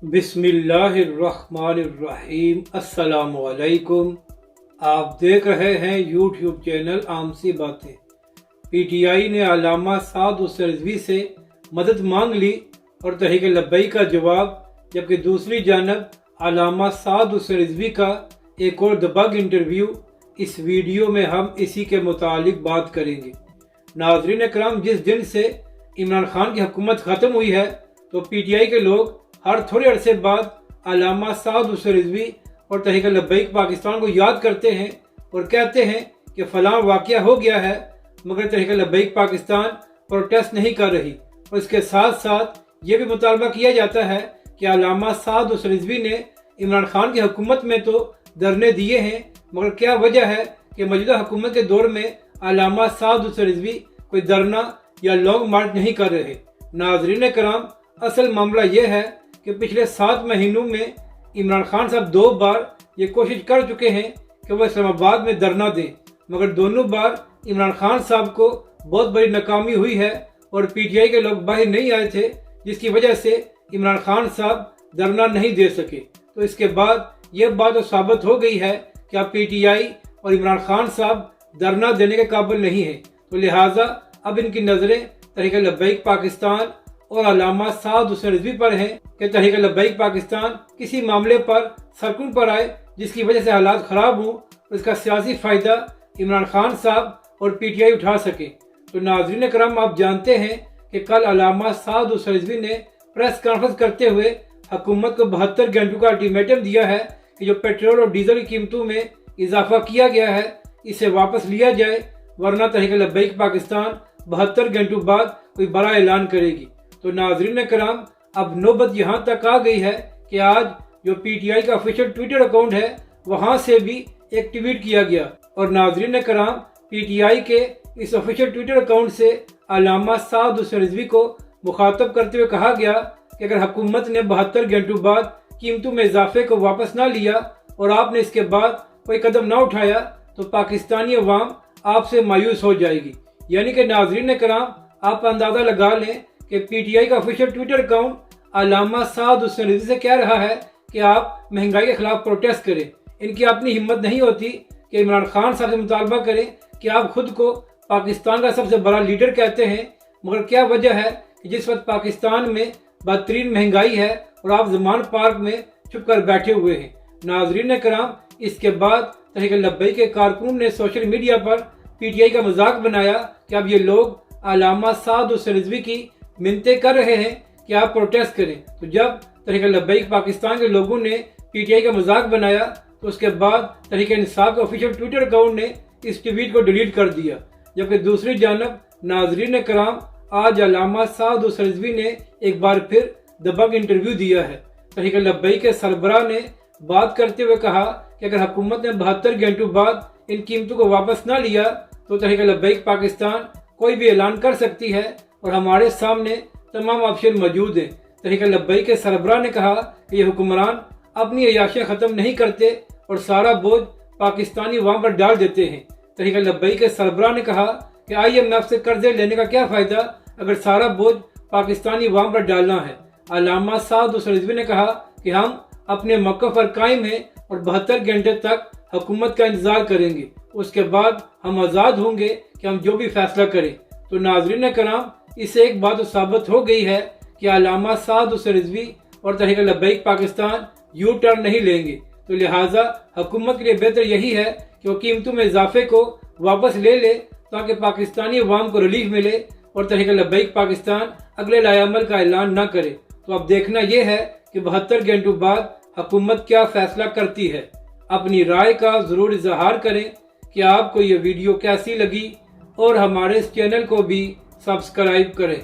बिस्मिल्लाहिर्रहमानिर्रहीम। अस्सलामुअलैकुम। आप देख रहे हैं यूट्यूब चैनल आम सी बातें। पीटीआई ने अल्लामा साद हुसैन रिजवी से मदद मांग ली और तहरीक लब्बैक का जवाब, जबकि दूसरी जानब अल्लामा साद हुसैन रिजवी का एक और दबंग इंटरव्यू। इस वीडियो में हम इसी के मुतालिक बात करेंगे। नाज़रीन कराम, जिस दिन से इमरान खान की हुकूमत ख़त्म हुई है तो पीटीआई के लोग हर थोड़े अरसे बाद अल्लामा साद हुसैन रिजवी और तहरीक लब्बैक पाकिस्तान को याद करते हैं और कहते हैं कि फ़लाँ वाक़या हो गया है, मगर तहरीक लब्बैक पाकिस्तान प्रोटेस्ट नहीं कर रही। और इसके साथ साथ ये भी मुतालबा किया जाता है कि अल्लामा साद हुसैन रिजवी ने इमरान खान की हुकूमत में तो धरने दिए हैं, मगर क्या वजह है कि मौजूदा हुकूमत के दौर में अल्लामा साद हुसैन रिजवी कोई धरना या लॉन्ग मार्च नहीं कर रहे। नाज़रीन कराम, असल मामला यह है कि पिछले 7 महीनों में इमरान खान साहब 2 बार ये कोशिश कर चुके हैं कि वह इस्लामाबाद में धरना दें, मगर दोनों बार इमरान खान साहब को बहुत बड़ी नाकामी हुई है और पीटीआई के लोग बाहर नहीं आए थे, जिसकी वजह से इमरान खान साहब धरना नहीं दे सके। तो इसके बाद यह बात तो साबित हो गई है कि अब पीटीआई और इमरान खान साहब धरना देने के काबिल नहीं है। तो लिहाजा अब इनकी नज़रें तहरीक लब्बैक पाकिस्तान और अल्लामा साद हुसैन रिजवी पर हैं कि तहरीक लब्बैक पाकिस्तान किसी मामले पर सरकुन पर आए जिसकी वजह से हालात ख़राब हों और इसका सियासी फ़ायदा इमरान खान साहब और पीटीआई उठा सके। तो नाज़रीन करम, आप जानते हैं कि कल अल्लामा साद हुसैन रिजवी ने प्रेस कॉन्फ्रेंस करते हुए हुकूमत को 72 घंटों का अल्टीमेटम दिया है कि जो पेट्रोल और डीजल की कीमतों में इजाफा किया गया है इसे वापस लिया जाए, वरना तहरीक लब्बैक पाकिस्तान 72 घंटों बाद कोई बड़ा ऐलान करेगी। तो नाज़रीन कराम, अब नौबत यहाँ तक आ गई है कि आज जो पीटीआई का ऑफिशियल ट्विटर अकाउंट है वहाँ से भी एक ट्वीट किया गया और नाज़रीन कराम, पीटीआई के इस ऑफिशियल ट्विटर अकाउंट से अल्लामा साद हुसैन रिजवी को मुखातब करते हुए कहा गया कि अगर हुकूमत ने 72 घंटों बाद कीमतों में इजाफे को वापस ना लिया और आपने इसके बाद कोई कदम ना उठाया तो पाकिस्तानी अवाम आपसे मायूस हो जाएगी। यानी कि नाज़रीन कराम, आप अंदाज़ा लगा लें कि पीटीआई का ऑफिशियल ट्विटर अकाउंट अल्लामा साद हुसैन रिजवी से कह रहा है कि आप महंगाई के खिलाफ प्रोटेस्ट करें। इनकी अपनी हिम्मत नहीं होती कि इमरान खान साहब से मुतालबा करें कि आप खुद को पाकिस्तान का सबसे बड़ा लीडर कहते हैं, मगर क्या वजह है कि जिस वक्त पाकिस्तान में बदतरीन महंगाई है और आप जमान पार्क में छुप कर बैठे हुए हैं। नाज़रीन कराम, इसके बाद तहरीक लब्बैक के कारकुन ने सोशल मीडिया पर पीटीआई का मजाक बनाया कि अब ये लोग अल्लामा साद हुसैन रिजवी की मिन्नतें कर रहे हैं कि आप प्रोटेस्ट करें। तो जब तहरीक लब्बैक पाकिस्तान के लोगों ने पीटीआई का मजाक बनाया तो उसके बाद तहरीक इंसाफ के ऑफिशियल ट्विटर अकाउंट ने इस ट्वीट को डिलीट कर दिया। जबकि दूसरी जानब नाज़रीन कराम, आज अल्लामा साद हुसैन रिजवी ने एक बार फिर दबंग इंटरव्यू दिया है। तहरीक लब्बैक के सरबराह ने बात करते हुए कहा कि अगर हुकूमत ने 72 घंटों बाद इन कीमतों को वापस ना लिया तो तहरीक लब्बैक पाकिस्तान कोई भी ऐलान कर सकती है और हमारे सामने तमाम ऑप्शन मौजूद हैं। तहरीक लब्बैक के सरबराह ने कहा कि ये हुक्मरान अपनी अयाशियाँ ख़त्म नहीं करते और सारा बोझ पाकिस्तानी अवाम पर डाल देते हैं। तहरीक लब्बैक के सरबराह ने कहा कि IMF से कर्जे लेने का क्या फ़ायदा अगर सारा बोझ पाकिस्तानी अवाम पर डालना है। अल्लामा साद हुसैन रिजवी ने कहा कि हम अपने मौक़िफ़ पर कायम हैं और 72 घंटे तक हुकूमत का इंतज़ार करेंगे, उसके बाद हम आज़ाद होंगे कि हम जो भी फैसला करें। तो नाज़रीन कराम, इससे एक बात तो साबित हो गई है कि अल्लामा साद हुसैन रिजवी और तहरीक लब्बैक पाकिस्तान यू टर्न नहीं लेंगे। तो लिहाजा हुकूमत के लिए बेहतर यही है कि वो कीमतों में इजाफे को वापस ले ले ताकि पाकिस्तानी अवाम को रिलीफ मिले और तहरीक लब्बैक पाकिस्तान अगले लाएअमल का ऐलान न करे। तो अब देखना यह है कि 72 घंटों बाद हुकूमत क्या फैसला करती है। अपनी राय का ज़रूर इजहार करें कि आपको ये वीडियो कैसी लगी और हमारे इस चैनल को भी सब्सक्राइब करें।